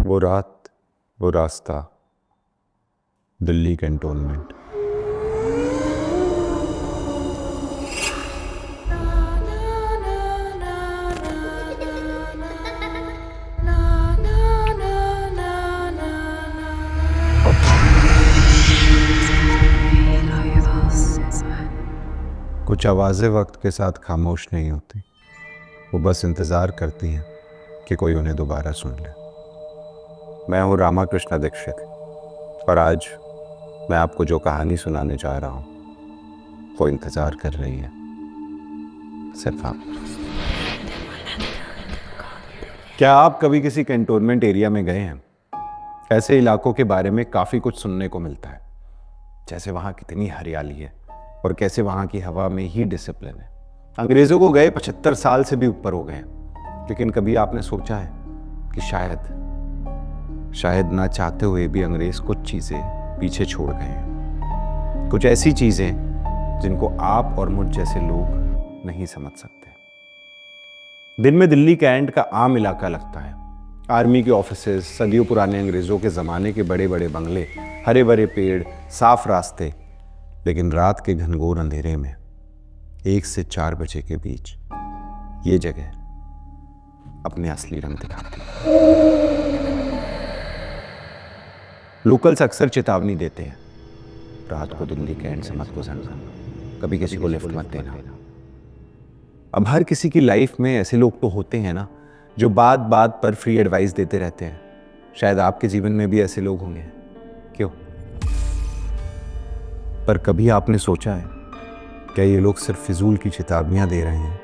वो रात, वो रास्ता, दिल्ली कैंटोनमेंट। कुछ आवाज़ें वक्त के साथ खामोश नहीं होती, वो बस इंतज़ार करती हैं कि कोई उन्हें दोबारा सुन ले। मैं हूँ रामाकृष्ण दीक्षित और आज मैं आपको जो कहानी सुनाने जा रहा हूँ वो इंतज़ार कर रही है, सिर्फ आप। क्या आप कभी किसी कैंटोनमेंट एरिया में गए हैं? ऐसे इलाकों के बारे में काफ़ी कुछ सुनने को मिलता है, जैसे वहाँ कितनी हरियाली है और कैसे वहाँ की हवा में ही डिसिप्लिन है। अंग्रेज़ों को गए 75 साल से भी ऊपर हो गए हैं, लेकिन कभी आपने सोचा है कि शायद ना चाहते हुए भी अंग्रेज़ कुछ चीज़ें पीछे छोड़ गए हैं, कुछ ऐसी चीज़ें जिनको आप और मुझ जैसे लोग नहीं समझ सकते। दिन में दिल्ली कैंट का आम इलाका लगता है, आर्मी के ऑफिसेज, सदियों पुराने अंग्रेज़ों के ज़माने के बड़े बड़े बंगले, हरे भरे पेड़, साफ रास्ते। लेकिन रात के घनघोर अंधेरे में 1 से 4 बजे के बीच ये जगह अपने असली रंग दिखाती है। लोकल्स अक्सर चेतावनी देते हैं, रात को दिल्ली कैंट से मत गुजरना, कभी किसी को लिफ्ट मत देना। अब हर किसी की लाइफ में ऐसे लोग तो होते हैं ना, जो बात बात पर फ्री एडवाइस देते रहते हैं। शायद आपके जीवन में भी ऐसे लोग होंगे, क्यों? पर कभी आपने सोचा है क्या ये लोग सिर्फ फिजूल की चेतावनियां दे रहे हैं,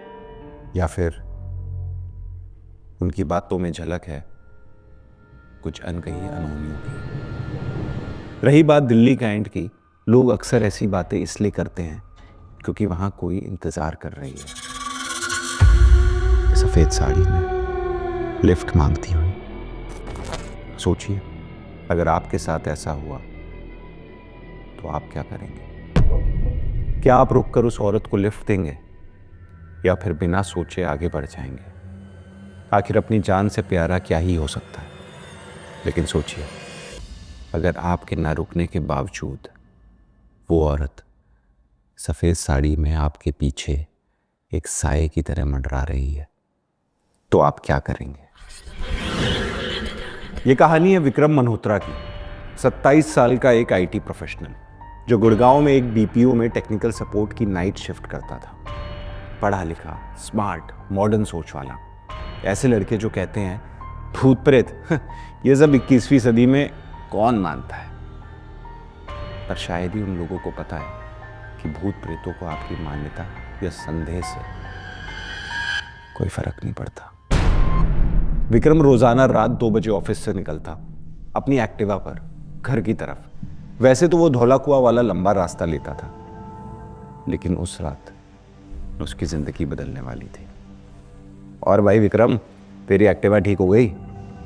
या फिर उनकी बातों में झलक है कुछ अनकही अनहोनियों की? रही बात दिल्ली कैंट की, लोग अक्सर ऐसी बातें इसलिए करते हैं क्योंकि वहां कोई इंतजार कर रही है, सफेद साड़ी में लिफ्ट मांगती हुई। सोचिए, अगर आपके साथ ऐसा हुआ तो आप क्या करेंगे? क्या आप रुककर उस औरत को लिफ्ट देंगे या फिर बिना सोचे आगे बढ़ जाएंगे? आखिर अपनी जान से प्यारा क्या ही हो सकता है। लेकिन सोचिए, अगर आपके ना रुकने के बावजूद वो औरत सफेद साड़ी में आपके पीछे एक साये की तरह मंडरा रही है, तो आप क्या करेंगे? ये कहानी है विक्रम मल्होत्रा की। 27 साल का एक आईटी प्रोफेशनल जो गुड़गांव में एक बीपीओ में टेक्निकल सपोर्ट की नाइट शिफ्ट करता था। पढ़ा लिखा, स्मार्ट, मॉडर्न सोच वाला। ऐसे लड़के जो कहते हैं भूत प्रेत ये सब 21वीं सदी में कौन मानता है। पर शायद ही उन लोगों को पता है कि भूत प्रेतों को आपकी मान्यता या संदेह से कोई फर्क नहीं पड़ता। विक्रम रोजाना रात 2 बजे ऑफिस से निकलता, अपनी एक्टिवा पर घर की तरफ। वैसे तो वो धौला कुआं वाला लंबा रास्ता लेता था, लेकिन उस रात उसकी जिंदगी बदलने वाली थी। और भाई विक्रम, तेरी एक्टिवा ठीक हो गई?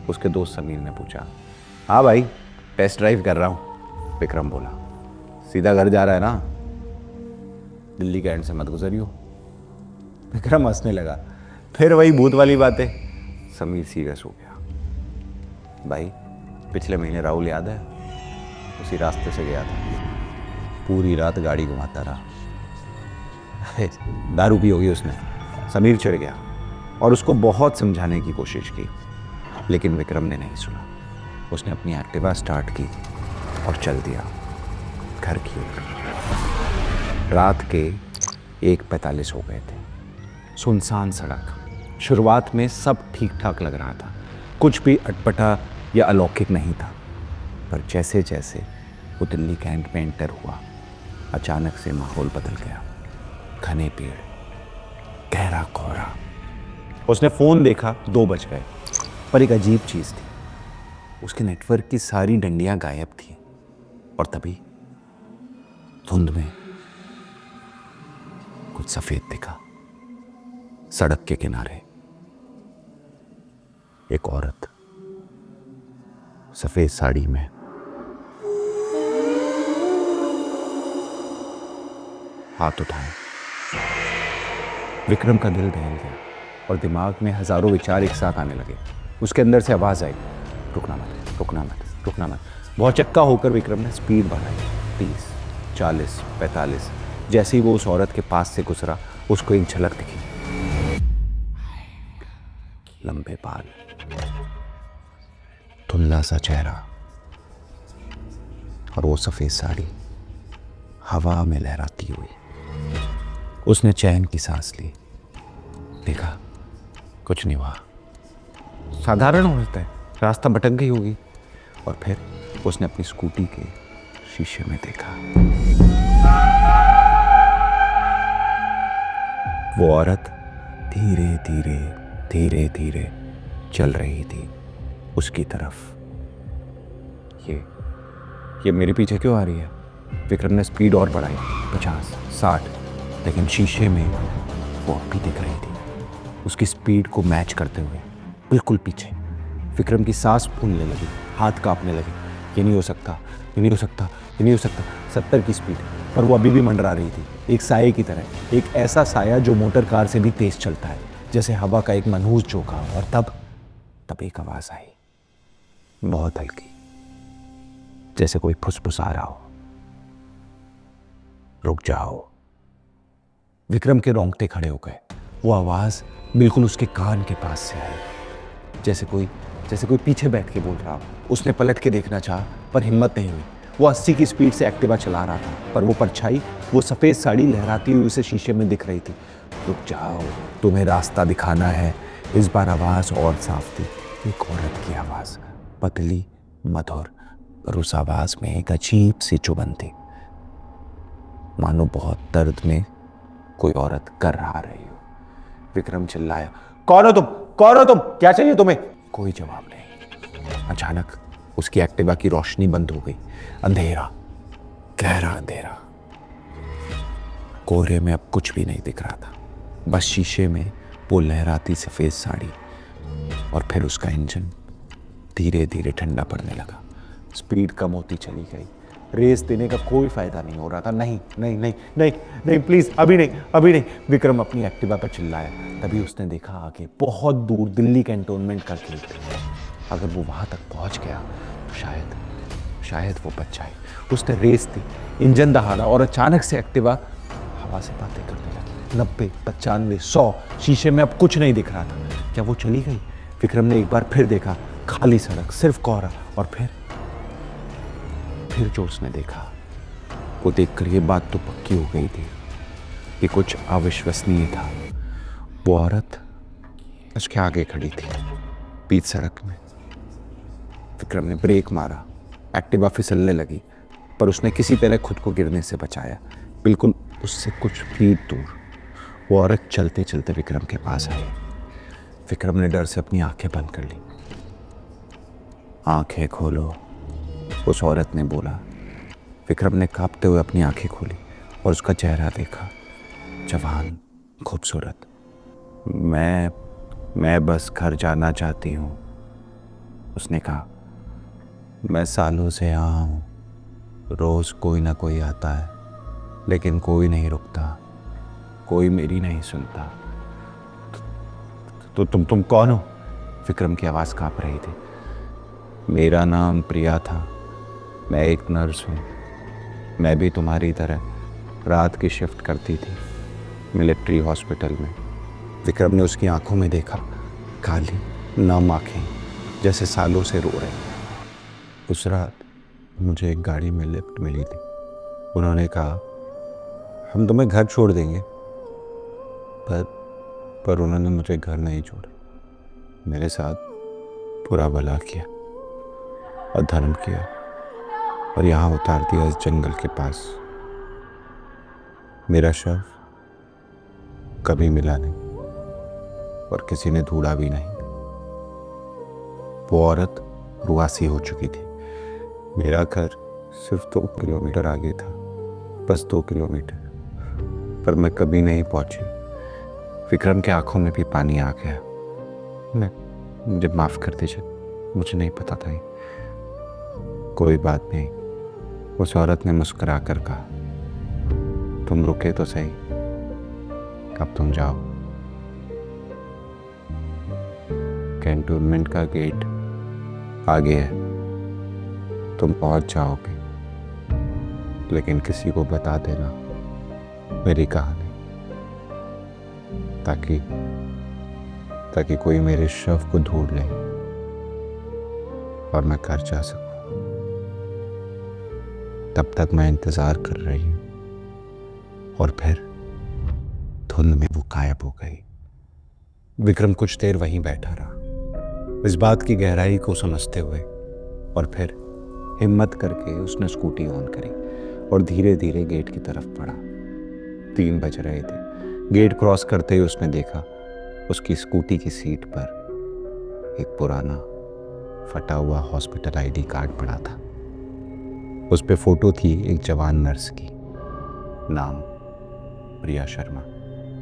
उसके दोस्त समीर ने पूछा। हाँ भाई, टेस्ट ड्राइव कर रहा हूँ, विक्रम बोला। सीधा घर जा रहा है ना? दिल्ली कैंट से मत गुजरियो। विक्रम हंसने लगा। फिर वही भूत वाली बातें। समीर सीरियस हो गया। भाई, पिछले महीने राहुल याद है? उसी रास्ते से गया था, पूरी रात गाड़ी घुमाता रहा। दारू पी होगी उसने। समीर चिढ़ गया और उसको बहुत समझाने की कोशिश की, लेकिन विक्रम ने नहीं सुना। उसने अपनी एक्टिवा स्टार्ट की और चल दिया घर की ओर। रात के 1:45 हो गए थे। सुनसान सड़क। शुरुआत में सब ठीक ठाक लग रहा था, कुछ भी अटपटा या अलौकिक नहीं था। पर जैसे जैसे वो दिल्ली कैंट में एंटर हुआ, अचानक से माहौल बदल गया। घने पेड़, गहरा कोहरा। उसने फोन देखा, 2 बज गए। पर एक अजीब चीज थी, उसके नेटवर्क की सारी डंडियां गायब थी। और तभी धुंध में कुछ सफेद दिखा। सड़क के किनारे एक औरत सफेद साड़ी में। हाथ उठाए। विक्रम का दिल दहल गया और दिमाग में हजारों विचार एक साथ आने लगे। उसके अंदर से आवाज आई, रुकना मत, रुकना मत, रुकना मत। बहुत चक्का होकर विक्रम ने स्पीड बढ़ाई। 30, 40, 45। जैसे ही वो उस औरत के पास से गुजरा, उसको एक झलक दिखी। लंबे बाल, धुंधला सा चेहरा और वो सफेद साड़ी हवा में लहराती हुई। उसने चैन की सांस ली। देखा, कुछ नहीं हुआ, साधारण औरत है, रास्ता भटक गई होगी। और फिर उसने अपनी स्कूटी के शीशे में देखा। वो औरत धीरे धीरे धीरे धीरे चल रही थी उसकी तरफ। ये मेरे पीछे क्यों आ रही है? विक्रम ने स्पीड और बढ़ाई। 50, 60। लेकिन शीशे में वो अब भी दिख रही थी, उसकी स्पीड को मैच करते हुए बिल्कुल पीछे। विक्रम की सांस फूलने लगी, हाथ कांपने लगे। ये नहीं हो सकता, ये नहीं हो सकता, ये नहीं हो सकता। 70 की स्पीड पर वो अभी भी मंडरा रही थी, एक साये की तरह। एक ऐसा साया जो मोटर कार से भी तेज चलता है, जैसे हवा का एक मनहूस झोंका। और तब एक आवाज आई, बहुत हल्की, जैसे कोई फुसफुसा रहा हो, रुक जाओ। विक्रम के रोंगटे खड़े हो गए। वो आवाज बिल्कुल उसके कान के पास से आई, जैसे कोई पीछे बैठ के बोल रहा हो। उसने पलट के देखना चाहा पर हिम्मत नहीं हुई। वो 80 की स्पीड से एक्टिवा चला रहा था, पर वो परछाई, वो सफेद साड़ी लहराती हुई उसे शीशे में दिख रही थी। रुक जाओ, तुम्हें रास्ता दिखाना है। इस बार आवाज और साफ थी, एक औरत की आवाज, पतली, मधुर, और उस आवाज में एक अजीब सी चुभन थी, मानो बहुत दर्द में कोई औरत कर रहा रही हो। विक्रम चिल्लाया, कौन हो तुम? कौन हो तुम? क्या चाहिए तुम्हें? कोई जवाब नहीं। अचानक उसकी एक्टिवा की रोशनी बंद हो गई। अंधेरा, गहरा अंधेरा। कोहरे में अब कुछ भी नहीं दिख रहा था, बस शीशे में वो लहराती सफेद साड़ी। और फिर उसका इंजन धीरे धीरे ठंडा पड़ने लगा। स्पीड कम होती चली गई। रेस देने का कोई फायदा नहीं हो रहा था। नहीं नहीं नहीं नहीं नहीं, प्लीज, अभी नहीं, अभी नहीं। विक्रम अपनी एक्टिवा पर चिल्लाया। तभी उसने देखा आगे बहुत दूर दिल्ली कैंटोनमेंट का गेट। अगर वो वहां तक पहुंच गया तो शायद वो बच जाए। उसने रेस दी, इंजन दहाड़ा और अचानक से एक्टिवा हवा से बातें करने लगी। 90, 95, 100। शीशे में अब कुछ नहीं दिख रहा था। क्या वो चली गई? विक्रम ने एक बार फिर देखा, खाली सड़क, सिर्फ कोहरा। और फिर जो उसने देखा, वो देखकर ये बात तो पक्की हो गई थी कि कुछ अविश्वसनीय था। वो औरत उसके आगे खड़ी थी, बीच सड़क में। विक्रम ने ब्रेक मारा, एक्टिवा फिसलने लगी, पर उसने किसी तरह खुद को गिरने से बचाया। बिल्कुल उससे कुछ फीट दूर वो औरत चलते चलते विक्रम के पास आई। विक्रम ने डर से अपनी आंखें बंद कर ली। आंखें खोलो, उस औरत ने बोला। विक्रम ने कांपते हुए अपनी आंखें खोली और उसका चेहरा देखा, जवान, खूबसूरत। मैं बस घर जाना चाहती हूँ, उसने कहा। मैं सालों से यहाँ हूँ, रोज कोई ना कोई आता है, लेकिन कोई नहीं रुकता, कोई मेरी नहीं सुनता। तो तुम कौन हो? विक्रम की आवाज़ कांप रही थी। मेरा नाम प्रिया था, मैं एक नर्स हूँ। मैं भी तुम्हारी तरह रात की शिफ्ट करती थी मिलिट्री हॉस्पिटल में। विक्रम ने उसकी आंखों में देखा, काली, नम आंखें, जैसे सालों से रो रही। उस रात मुझे एक गाड़ी में लिफ्ट मिली थी। उन्होंने कहा, हम तुम्हें घर छोड़ देंगे, पर उन्होंने मुझे घर नहीं छोड़ा। मेरे साथ बुरा भला किया, अधर्म किया और यहाँ उतार दिया इस जंगल के पास। मेरा शव कभी मिला नहीं और किसी ने ढूंढा भी नहीं। वो औरत रुआसी हो चुकी थी। मेरा घर सिर्फ 2 किलोमीटर आगे था, बस 2 किलोमीटर, पर मैं कभी नहीं पहुंची। विक्रम के आंखों में भी पानी आ गया। मुझे माफ कर दीजिए, मुझे नहीं पता था। कोई बात नहीं, उस औरत ने मुस्कुरा कर कहा। तुम रुके तो सही, अब तुम जाओ। कैंटोनमेंट का गेट आगे है, तुम पहुंच जाओगे, लेकिन किसी को बता देना मेरी कहानी, ताकि कोई मेरे शव को ढूंढ ले और मैं घर जा सकूं। तब तक मैं इंतजार कर रही हूं, और फिर धुंध में वो गायब हो गई। विक्रम कुछ देर वहीं बैठा रहा, इस बात की गहराई को समझते हुए, और फिर हिम्मत करके उसने स्कूटी ऑन करी और धीरे धीरे गेट की तरफ बढ़ा। 3 बज रहे थे। गेट क्रॉस करते ही उसने देखा उसकी स्कूटी की सीट पर एक पुराना फटा हुआ हॉस्पिटल आईडी कार्ड पड़ा था। उस पे फोटो थी एक जवान नर्स की, नाम प्रिया शर्मा,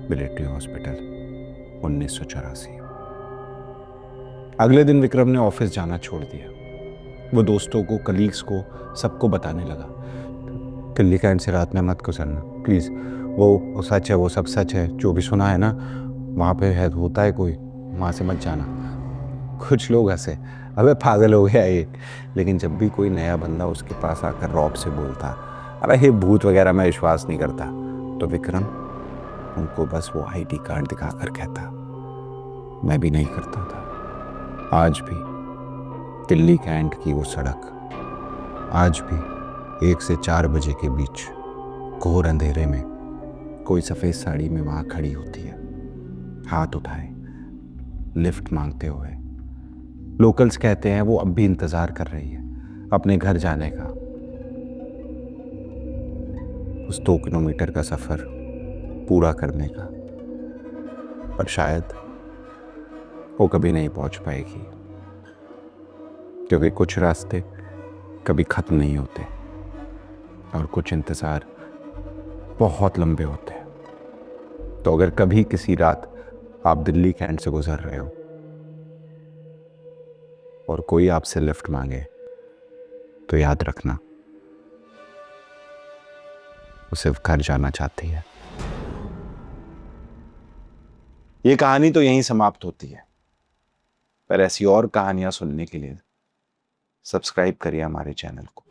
मिलिट्री हॉस्पिटल, 1984। अगले दिन विक्रम ने ऑफिस जाना छोड़ दिया। वो दोस्तों को, कलीग्स को, सबको बताने लगा, दिल्ली कैंट से रात में मत गुजरना प्लीज़, वो सच है, वो सब सच है, जो भी सुना है ना, वहाँ पे है, होता है कोई, वहाँ से मत जाना। कुछ लोग हंसे, अबे पागल हो गया ये। लेकिन जब भी कोई नया बंदा उसके पास आकर रौब से बोलता, अबे ये भूत वगैरह में विश्वास नहीं करता, तो विक्रम उनको बस वो आईडी कार्ड दिखाकर कहता, मैं भी नहीं करता था। आज भी दिल्ली कैंट की वो सड़क, आज भी 1 से 4 बजे के बीच घोर अंधेरे में कोई सफ़ेद साड़ी में वहाँ खड़ी होती है, हाथ उठाए, लिफ्ट मांगते हुए। लोकल्स कहते हैं वो अब भी इंतज़ार कर रही है अपने घर जाने का। उस 2 किलोमीटर का सफ़र पूरा करने का, पर शायद वो कभी नहीं पहुंच पाएगी, क्योंकि कुछ रास्ते कभी ख़त्म नहीं होते और कुछ इंतज़ार बहुत लंबे होते हैं। तो अगर कभी किसी रात आप दिल्ली कैंट से गुजर रहे हो और कोई आपसे लिफ्ट मांगे, तो याद रखना वो सिर्फ घर जाना चाहती है। ये कहानी तो यहीं समाप्त होती है, पर ऐसी और कहानियां सुनने के लिए सब्सक्राइब करिए हमारे चैनल को।